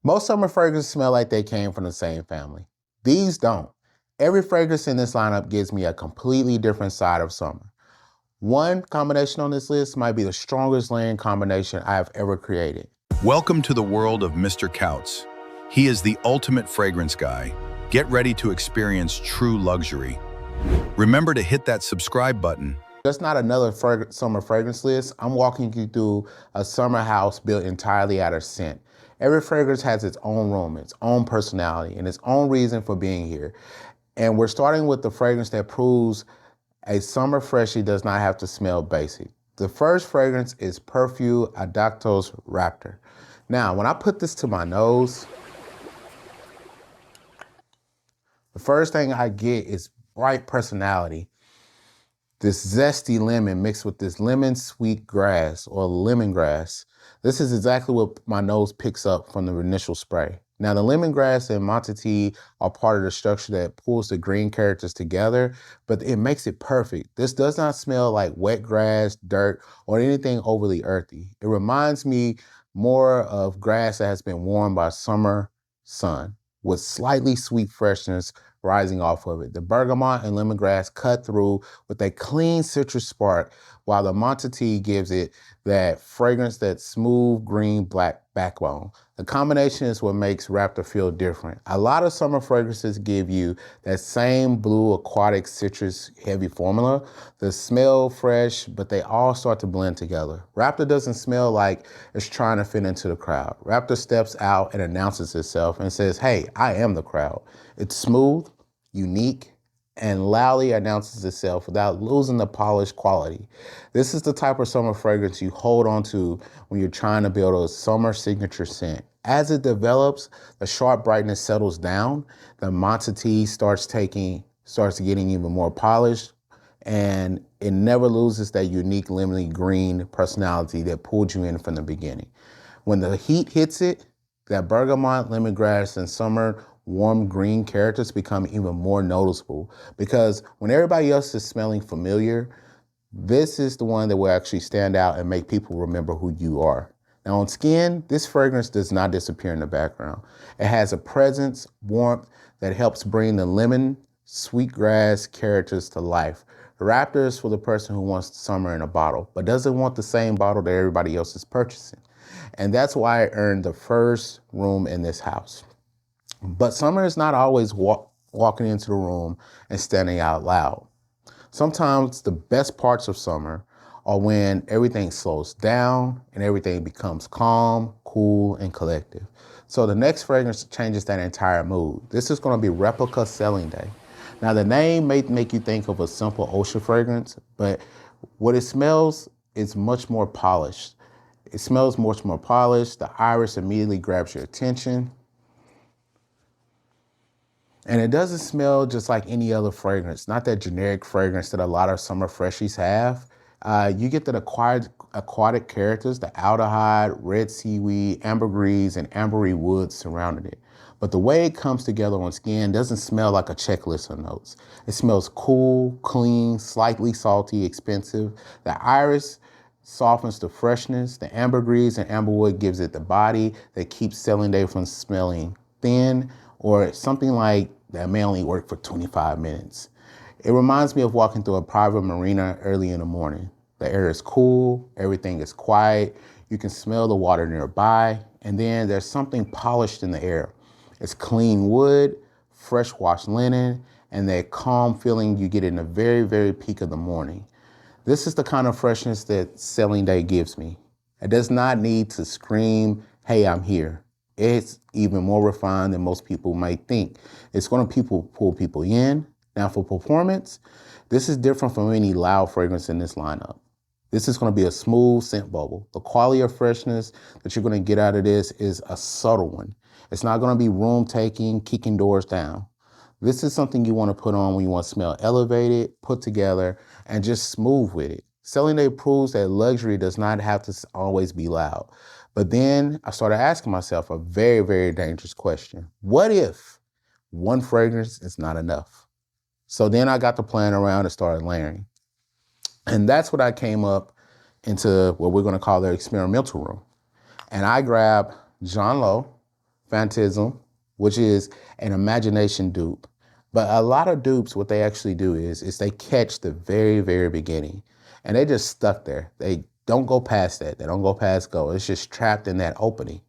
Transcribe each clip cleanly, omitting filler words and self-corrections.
Most summer fragrances smell like they came from the same family. These don't. Every fragrance in this lineup gives me a completely different side of summer. One combination on this list might be the strongest layering combination I have ever created. Welcome to the world of Mr. Couts. He is the ultimate fragrance guy. Get ready to experience true luxury. Remember to hit that subscribe button. Just not another summer fragrance list. I'm walking you through a summer house built entirely out of scent. Every fragrance has its own room, its own personality, and its own reason for being here. And we're starting with the fragrance that proves a summer freshie does not have to smell basic. The first fragrance is Perfumadictos Raptor. Now, when I put this to my nose, the first thing I get is bright personality. This zesty lemon mixed with this lemon sweet grass or lemongrass. This is exactly what my nose picks up from the initial spray. Now the lemongrass and Monte are part of the structure that pulls the green characters together, but it makes it perfect. This does not smell like wet grass, dirt, or anything overly earthy. It reminds me more of grass that has been warmed by summer sun with slightly sweet freshness rising off of it. The bergamot and lemongrass cut through with a clean citrus spark, while the Monte gives it that fragrance, that smooth green black backbone. The combination is what makes Raptor feel different. A lot of summer fragrances give you that same blue aquatic citrus heavy formula. They smell fresh, but they all start to blend together. Raptor doesn't smell like it's trying to fit into the crowd. Raptor steps out and announces itself and says, hey, I am the crowd. It's smooth, unique, and loudly announces itself without losing the polished quality. This is the type of summer fragrance you hold on to when you're trying to build a summer signature scent. As it develops, the sharp brightness settles down, the Monte starts getting even more polished, and it never loses that unique lemony green personality that pulled you in from the beginning. When the heat hits it, that bergamot, lemongrass, and summer warm green characters become even more noticeable, because when everybody else is smelling familiar, this is the one that will actually stand out and make people remember who you are. Now on skin, this fragrance does not disappear in the background. It has a presence, warmth that helps bring the lemon, sweetgrass characters to life. Raptor is for the person who wants summer in a bottle, but doesn't want the same bottle that everybody else is purchasing. And that's why it earned the first room in this house. But summer is not always walking into the room and standing out loud. Sometimes the best parts of summer are when everything slows down and everything becomes calm, cool, and collective. So the next fragrance changes that entire mood. This is going to be Replica Sailing. Now the name may make you think of a simple ocean fragrance, but what it smells is much more polished. It smells much more polished. The iris immediately grabs your attention. And it doesn't smell just like any other fragrance, not that generic fragrance that a lot of summer freshies have. You get the aquatic characters, the aldehyde, red seaweed, ambergris, and ambery woods surrounding it. But the way it comes together on skin doesn't smell like a checklist of notes. It smells cool, clean, slightly salty, expensive. The iris softens the freshness. The ambergris and amberwood gives it the body that keeps Sailing Day from smelling thin or something like that may only work for 25 minutes. It reminds me of walking through a private marina early in the morning. The air is cool, everything is quiet, you can smell the water nearby, and then there's something polished in the air. It's clean wood, fresh washed linen, and that calm feeling you get in the very, very peak of the morning. This is the kind of freshness that Sailing Day gives me. It does not need to scream, hey, I'm here. It's even more refined than most people might think. It's going to pull people in. Now for performance, this is different from any loud fragrance in this lineup. This is going to be a smooth scent bubble. The quality of freshness that you're going to get out of this is a subtle one. It's not going to be room taking, kicking doors down. This is something you want to put on when you want to smell elevated, put together, and just smooth with it. Sailing Day proves that luxury does not have to always be loud. But then I started asking myself a very, very dangerous question. What if one fragrance is not enough? So then I got to playing around and started layering. And that's what I came up into what we're going to call the experimental room. And I grabbed Lowe, Phantasm, which is an imagination dupe. But a lot of dupes, what they actually do is they catch the very, very beginning and they just stuck there. They don't go past that. They don't go past go. It's just trapped in that opening.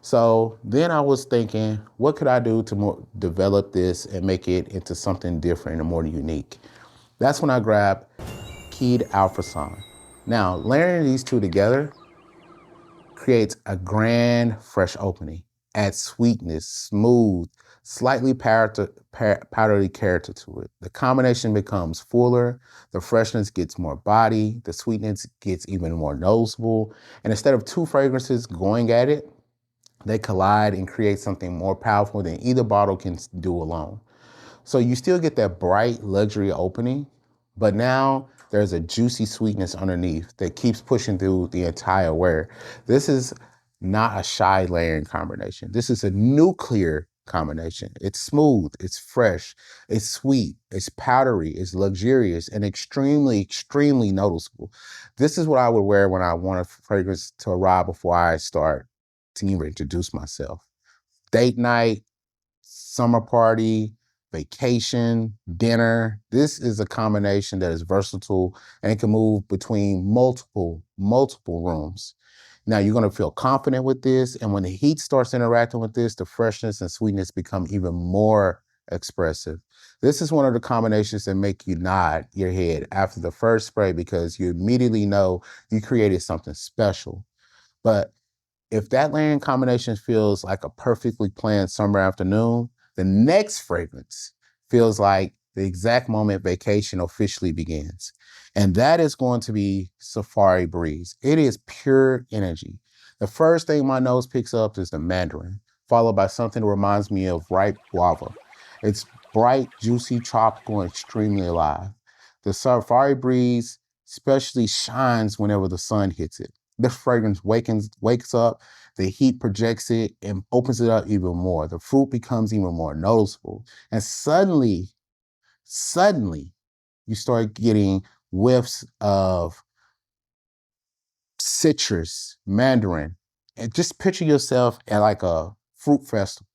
So then I was thinking, what could I do to develop this and make it into something different and more unique? That's when I grabbed Qaed Fursan. Now, layering these two together creates a grand, fresh opening. Adds sweetness, smooth, slightly powdery character to it. The combination becomes fuller, the freshness gets more body, the sweetness gets even more noticeable. And instead of two fragrances going at it, they collide and create something more powerful than either bottle can do alone. So you still get that bright luxury opening, but now there's a juicy sweetness underneath that keeps pushing through the entire wear. This is not a shy layering combination. This is a nuclear combination. It's smooth, it's fresh, it's sweet, it's powdery, it's luxurious, and extremely, extremely noticeable. This is what I would wear when I want a fragrance to arrive before I start to even introduce myself. Date night, summer party, vacation, dinner. This is a combination that is versatile and it can move between multiple rooms. Now you're gonna feel confident with this, and when the heat starts interacting with this, the freshness and sweetness become even more expressive. This is one of the combinations that make you nod your head after the first spray because you immediately know you created something special. But if that layering combination feels like a perfectly planned summer afternoon, the next fragrance feels like the exact moment vacation officially begins. And that is going to be Safari Breeze. It is pure energy. The first thing my nose picks up is the Mandarin, followed by something that reminds me of ripe guava. It's bright, juicy, tropical, and extremely alive. The Safari Breeze especially shines whenever the sun hits it. This fragrance wakes up, the heat projects it and opens it up even more. The fruit becomes even more noticeable. And suddenly, you start getting whiffs of citrus, mandarin. And just picture yourself at like a fruit festival.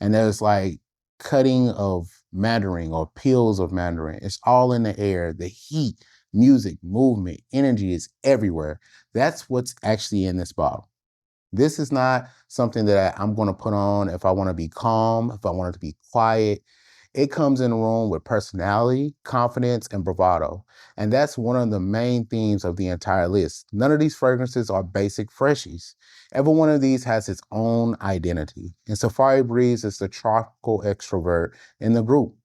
And there's like cutting of mandarin or peels of mandarin. It's all in the air. The heat, music, movement, energy is everywhere. That's what's actually in this bottle. This is not something that I'm going to put on if I want to be calm, if I want it to be quiet. It comes in a room with personality, confidence, and bravado. And that's one of the main themes of the entire list. None of these fragrances are basic freshies. Every one of these has its own identity. And Safari Breeze is the tropical extrovert in the group.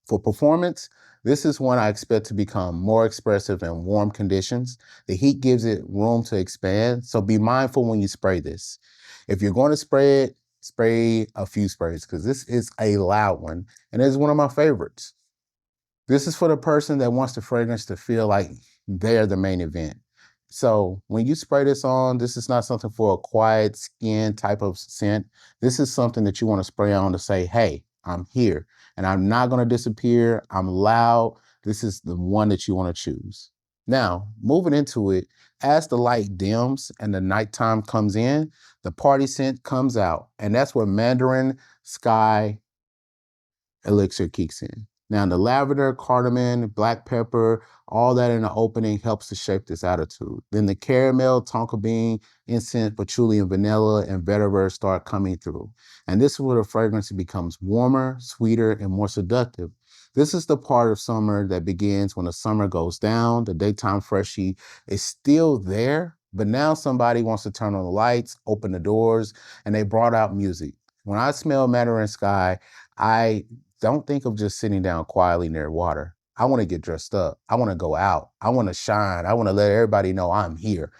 For performance, this is one I expect to become more expressive in warm conditions. The heat gives it room to expand, so be mindful when you spray this. If you're going to spray it, spray a few sprays because this is a loud one and it's one of my favorites. This is for the person that wants the fragrance to feel like they're the main event. So when you spray this on, this is not something for a quiet skin type of scent. This is something that you want to spray on to say, hey, I'm here and I'm not going to disappear. I'm loud. This is the one that you want to choose. Now, moving into it, as the light dims and the nighttime comes in, the party scent comes out. And that's where Mandarin Sky Elixir kicks in. Now, the lavender, cardamom, black pepper, all that in the opening helps to shape this attitude. Then the caramel, tonka bean, incense, patchouli, and vanilla, and vetiver start coming through. And this is where the fragrance becomes warmer, sweeter, and more seductive. This is the part of summer that begins when the summer goes down, the daytime freshie is still there, but now somebody wants to turn on the lights, open the doors, and they brought out music. When I smell Mandarin Sky, I don't think of just sitting down quietly near water. I want to get dressed up. I want to go out. I want to shine. I want to let everybody know I'm here.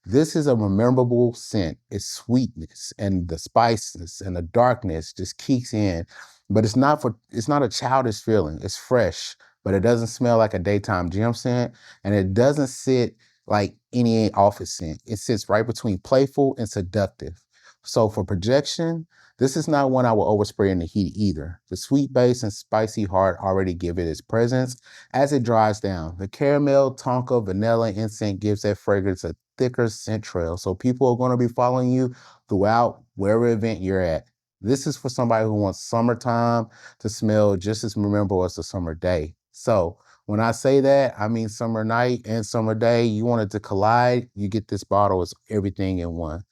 This is a memorable scent. It's sweetness and the spices and the darkness just kicks in. But it's not a childish feeling. It's fresh, but it doesn't smell like a daytime gym scent. And it doesn't sit like any office scent. It sits right between playful and seductive. So for projection, this is not one I will overspray in the heat either. The sweet base and spicy heart already give it its presence as it dries down. The caramel, tonka, vanilla, incense gives that fragrance a thicker scent trail. So people are going to be following you throughout wherever event you're at. This is for somebody who wants summertime to smell just as memorable as a summer day. So when I say that, I mean summer night and summer day. You want it to collide, you get this bottle as everything in one.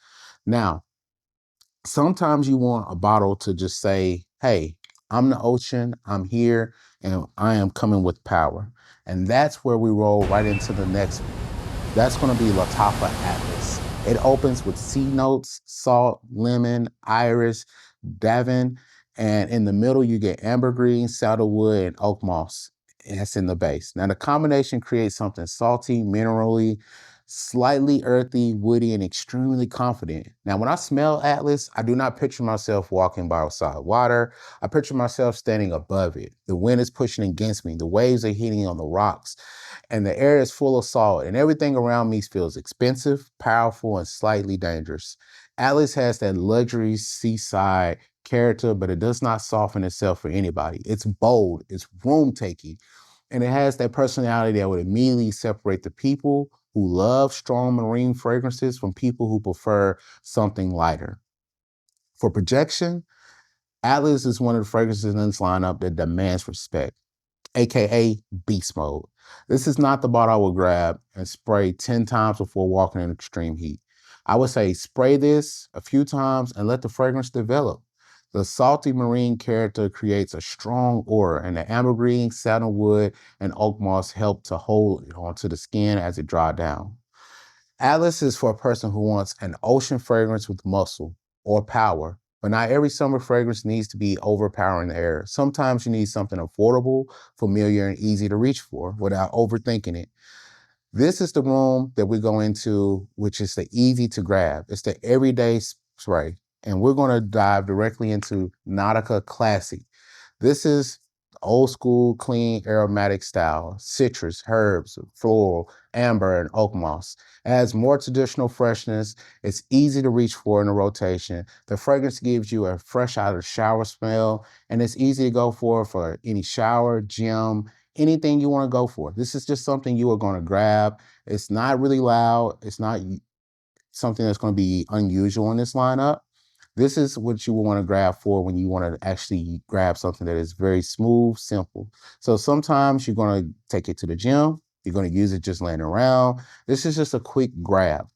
Now, sometimes you want a bottle to just say, hey, I'm the ocean, I'm here, and I am coming with power. And that's where we roll right into the next one. That's going to be Lattafa Atlas. It opens with sea notes, salt, lemon, iris, davin, and in the middle you get ambergris, sandalwood, and oak moss. And that's in the base. Now the combination creates something salty, minerally, slightly earthy, woody, and extremely confident. Now, when I smell Atlas, I do not picture myself walking by side water. I picture myself standing above it. The wind is pushing against me. The waves are hitting on the rocks, and the air is full of salt, and everything around me feels expensive, powerful, and slightly dangerous. Atlas has that luxury seaside character, but it does not soften itself for anybody. It's bold, it's room-taking, and it has that personality that would immediately separate the people who love strong marine fragrances from people who prefer something lighter. For projection, Atlas is one of the fragrances in this lineup that demands respect, aka beast mode. This is not the bottle I would grab and spray 10 times before walking in extreme heat. I would say spray this a few times and let the fragrance develop. The salty marine character creates a strong aura, and the ambergris, sandalwood, and oak moss help to hold it onto the skin as it dries down. Atlas is for a person who wants an ocean fragrance with muscle or power, but not every summer fragrance needs to be overpowering the air. Sometimes you need something affordable, familiar, and easy to reach for without overthinking it. This is the room that we go into, which is the easy to grab. It's the everyday spray. And we're going to dive directly into Nautica Classic. This is old school, clean, aromatic style, citrus, herbs, floral, amber, and oak moss. It has more traditional freshness. It's easy to reach for in a rotation. The fragrance gives you a fresh out of the shower smell, and it's easy to go for any shower, gym, anything you want to go for. This is just something you are going to grab. It's not really loud. It's not something that's going to be unusual in this lineup. This is what you want to grab for when you want to actually grab something that is very smooth, simple. So sometimes you're going to take it to the gym. You're going to use it just laying around. This is just a quick grab.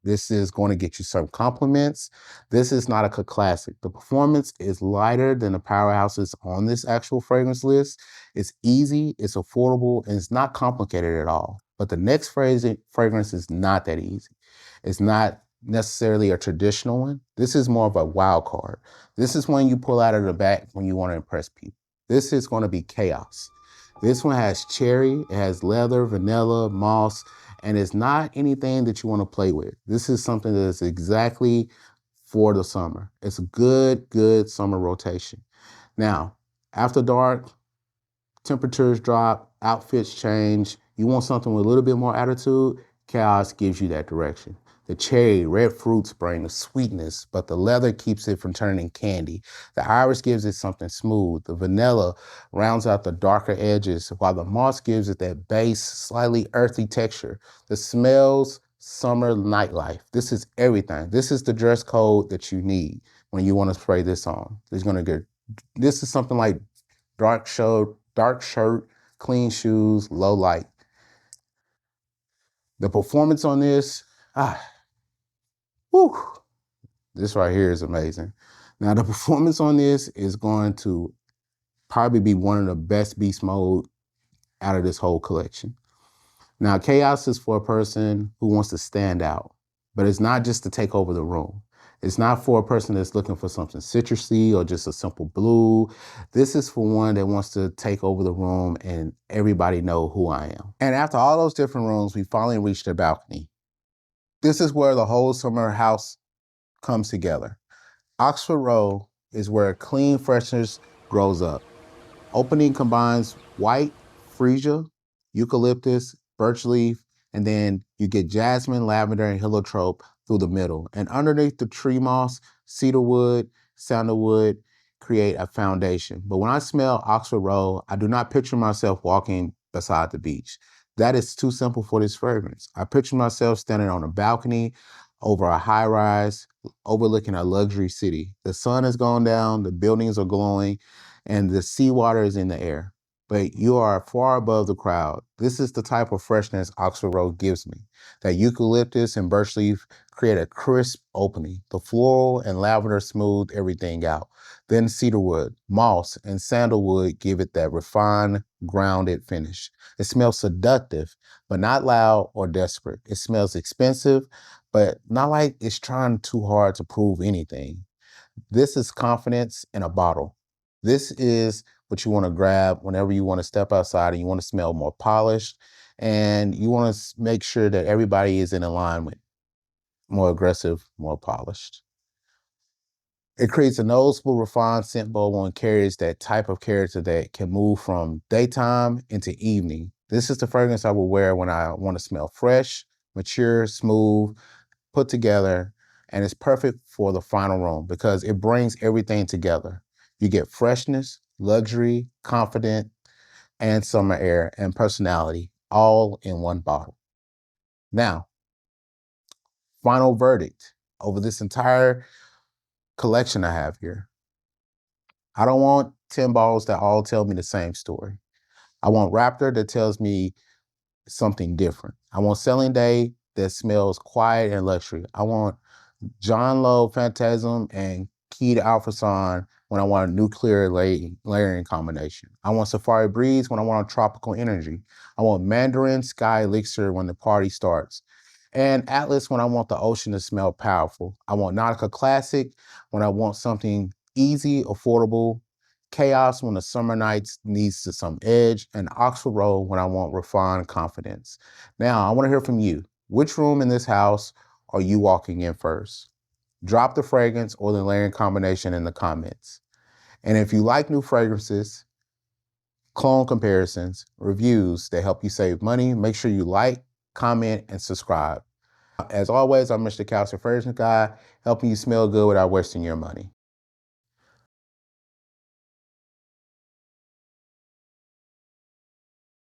This is going to get you some compliments. This is Nautica Classic. The performance is lighter than the powerhouses on this actual fragrance list. It's easy, it's affordable, and it's not complicated at all. But the next fragrance is not that easy. It's not necessarily a traditional one. This is more of a wild card. This is one you pull out of the back when you want to impress people. This is going to be chaos. This one has cherry, it has leather, vanilla, moss, and it's not anything that you want to play with. This is something that is exactly for the summer. It's a good summer rotation. Now, after dark, temperatures drop, outfits change. You want something with a little bit more attitude, chaos gives you that direction. The cherry, red fruits bring the sweetness, but the leather keeps it from turning candy. The iris gives it something smooth. The vanilla rounds out the darker edges, while the moss gives it that base, slightly earthy texture. The smells, summer nightlife. This is everything. This is the dress code that you need when you want to spray this on. This is something like dark shirt, clean shoes, low light. The performance on this, whew, this right here is amazing. Now the performance on this is going to probably be one of the best beast mode out of this whole collection. Now chaos is for a person who wants to stand out, but it's not just to take over the room. It's not for a person that's looking for something citrusy or just a simple blue. This is for one that wants to take over the room and everybody know who I am. And after all those different rooms, we finally reached the balcony. This is where the whole summer house comes together. Oxford Row is where clean freshness grows up. Opening combines white, freesia, eucalyptus, birch leaf, and then you get jasmine, lavender, and heliotrope. through the middle. And underneath the tree moss, cedarwood, sandalwood create a foundation. But when I smell Oxford Road, I do not picture myself walking beside the beach. That is too simple for this fragrance. I picture myself standing on a balcony over a high rise, overlooking a luxury city. The sun has gone down, the buildings are glowing, and the seawater is in the air. But you are far above the crowd. This is the type of freshness Oxford Road gives me. That eucalyptus and birch leaf create a crisp opening. The floral and lavender smooth everything out. Then cedarwood, moss, and sandalwood give it that refined, grounded finish. It smells seductive, but not loud or desperate. It smells expensive, but not like it's trying too hard to prove anything. This is confidence in a bottle. This is what you want to grab whenever you want to step outside and you want to smell more polished and you want to make sure that everybody is in alignment, more aggressive, more polished. It creates a noticeable, refined scent bubble and carries that type of character that can move from daytime into evening. This is the fragrance I will wear when I want to smell fresh, mature, smooth, put together, and it's perfect for the final room because it brings everything together. You get freshness, luxury, confident, and summer air and personality all in one bottle. Now, final verdict over this entire collection I have here. I don't want 10 bottles that all tell me the same story. I want Raptor that tells me something different. I want Selling Day that smells quiet and luxury. I want John Lowe Fantasme and Qaed Fursan when I want a nuclear layering combination. I want Safari Breeze when I want a tropical energy. I want Mandarin Sky Elixir when the party starts. And Atlas when I want the ocean to smell powerful. I want Nautica Classic when I want something easy, affordable. Chaos when the summer nights needs some edge. And Oxford Road when I want refined confidence. Now, I want to hear from you. Which room in this house are you walking in first? Drop the fragrance or the layering combination in the comments. And if you like new fragrances, clone comparisons, reviews that help you save money, make sure you like, comment, and subscribe. As always, I'm Mr. Couts, your fragrance guy, helping you smell good without wasting your money.